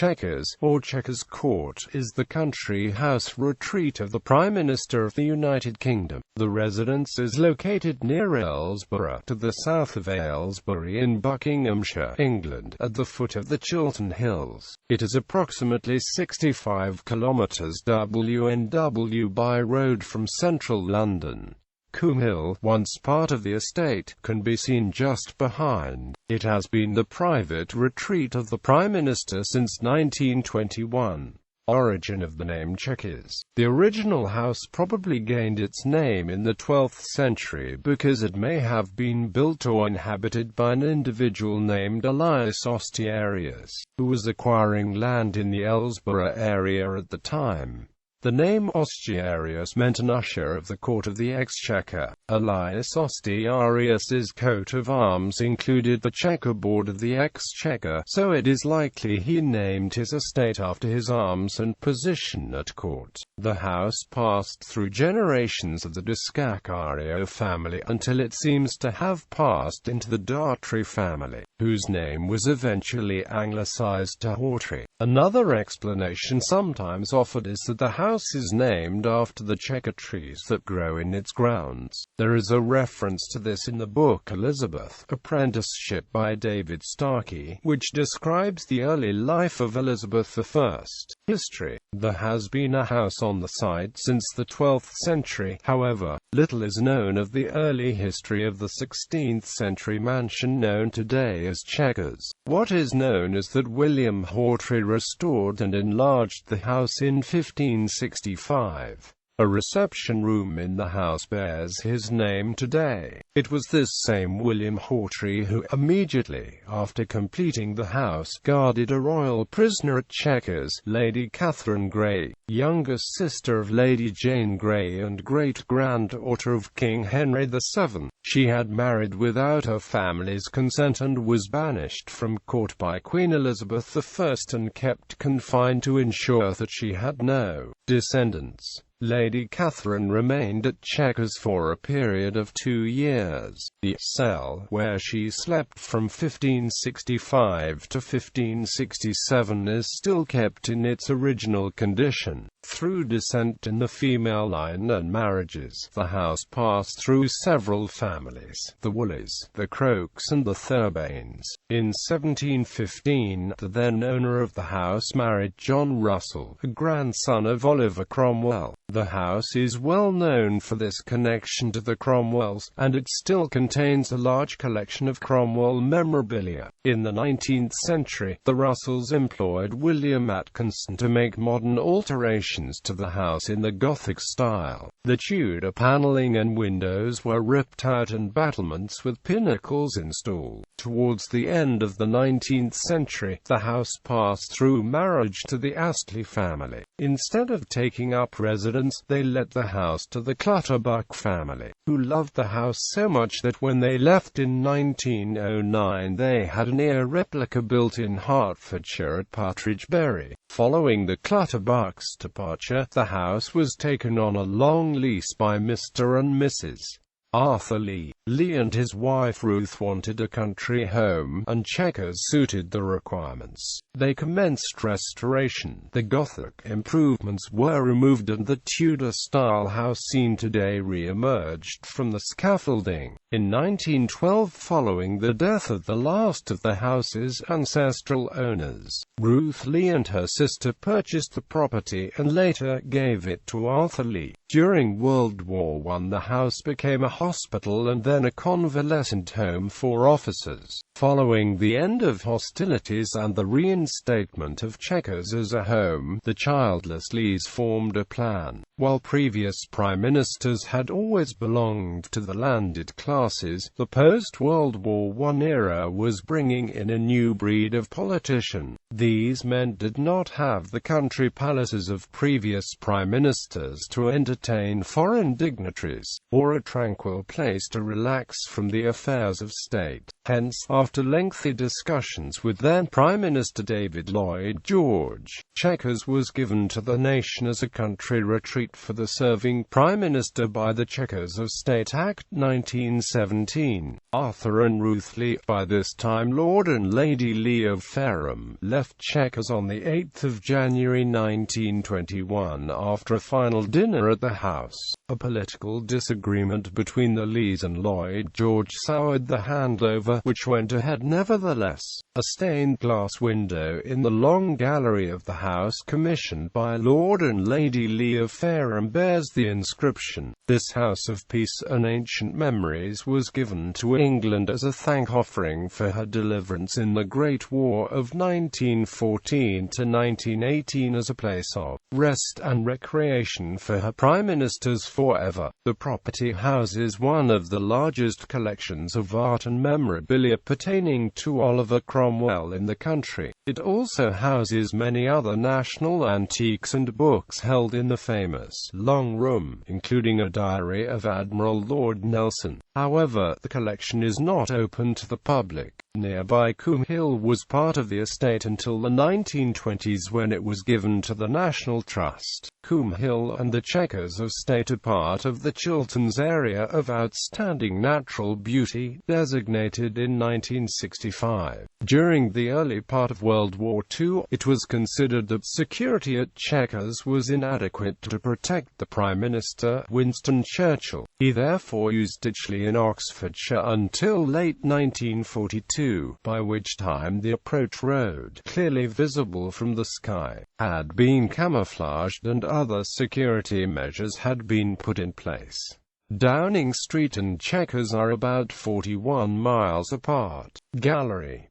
Chequers, or Chequers Court, is the country house retreat of the Prime Minister of the United Kingdom. The residence is located near Ellesborough, to the south of Aylesbury in Buckinghamshire, England, at the foot of the Chiltern Hills. It is approximately 65 kilometres WNW by road from central London. Coombe Hill, once part of the estate, can be seen just behind. It has been the private retreat of the Prime Minister since 1921. Origin of the name Chequers. The original house probably gained its name in the 12th century because it may have been built or inhabited by an individual named Ellesborough, who was acquiring land in the Ellesborough area at the time. The name Ostiarius meant an usher of the court of the Exchequer. Elias Ostiarius's coat of arms included the checkerboard of the Exchequer, so it is likely he named his estate after his arms and position at court. The house passed through generations of the Descacario family until it seems to have passed into the Dartry family, whose name was eventually anglicized to Hawtrey. Another explanation sometimes offered is that the house is named after the chequer trees that grow in its grounds. There is a reference to this in the book Elizabeth, Apprenticeship by David Starkey, which describes the early life of Elizabeth I. History. There has been a house on the site since the 12th century, however, little is known of the early history of the 16th century mansion known today as Chequers. What is known is that William Hawtrey restored and enlarged the house in 1565. A reception room in the house bears his name today. It was this same William Hawtrey who, immediately after completing the house, guarded a royal prisoner at Chequers, Lady Catherine Grey, youngest sister of Lady Jane Grey and great-granddaughter of King Henry VII. She had married without her family's consent and was banished from court by Queen Elizabeth I and kept confined to ensure that she had no descendants. Lady Catherine remained at Chequers for a period of 2 years. The cell where she slept from 1565 to 1567 is still kept in its original condition. Through descent in the female line and marriages, the house passed through several families: the Wooleys, the Croakes and the Thurbanes. In 1715, the then owner of the house married John Russell, a grandson of Oliver Cromwell. The house is well known for this connection to the Cromwells, and it still contains a large collection of Cromwell memorabilia. In the 19th century, the Russells employed William Atkinson to make modern alterations to the house in the Gothic style. The Tudor panelling and windows were ripped out and battlements with pinnacles installed. Towards the end of the 19th century, the house passed through marriage to the Astley family. Instead of taking up residence, they let the house to the Clutterbuck family, who loved the house so much that when they left in 1909 they had a near replica built in Hertfordshire at Partridge Bury. Following the Clutterbucks' departure, the house was taken on a long lease by Mr. and Mrs. Arthur Lee. Lee and his wife Ruth wanted a country home, and Chequers suited the requirements. They commenced restoration. The Gothic improvements were removed and the Tudor-style house seen today re-emerged from the scaffolding. In 1912, following the death of the last of the house's ancestral owners, Ruth Lee and her sister purchased the property and later gave it to Arthur Lee. During World War I, the house became a hospital and then a convalescent home for officers. Following the end of hostilities and the reinstatement of Chequers as a home, the childless Lees formed a plan. While previous prime ministers had always belonged to the landed classes, the post-World War I era was bringing in a new breed of politician. These men did not have the country palaces of previous prime ministers to entertain foreign dignitaries, or a tranquil practical place to relax from the affairs of state. Hence, after lengthy discussions with then Prime Minister David Lloyd George, Chequers was given to the nation as a country retreat for the serving Prime Minister by the Chequers of State Act 1917. Arthur and Ruth Lee, by this time Lord and Lady Lee of Fareham, left Chequers on 8 January 1921 after a final dinner at the house. A political disagreement between the Lees and Lloyd George soured the handover, which went ahead nevertheless. A stained glass window in the long gallery of the house, commissioned by Lord and Lady Lee of Fareham, bears the inscription, "This House of Peace and Ancient Memories was given to England as a thank-offering for her deliverance in the Great War of 1914 to 1918 as a place of rest and recreation for her Prime Ministers forever." The property houses one of the largest collections of art and memorabilia pertaining to Oliver Cromwell in the country. It also houses many other national antiques and books held in the famous Long Room, including a diary of Admiral Lord Nelson. However, the collection is not open to the public. Nearby Coombe Hill was part of the estate until the 1920s, when it was given to the National Trust. Coombe Hill and the Chequers of State are part of the Chilterns Area of Outstanding Natural Beauty, designated in 1965. During the early part of World War II, it was considered that security at Chequers was inadequate to protect the Prime Minister, Winston Churchill. He therefore used Ditchley in Oxfordshire until late 1942, by which time the approach road, clearly visible from the sky, had been camouflaged and other security measures had been put in place. Downing Street and Chequers are about 41 miles apart. Gallery.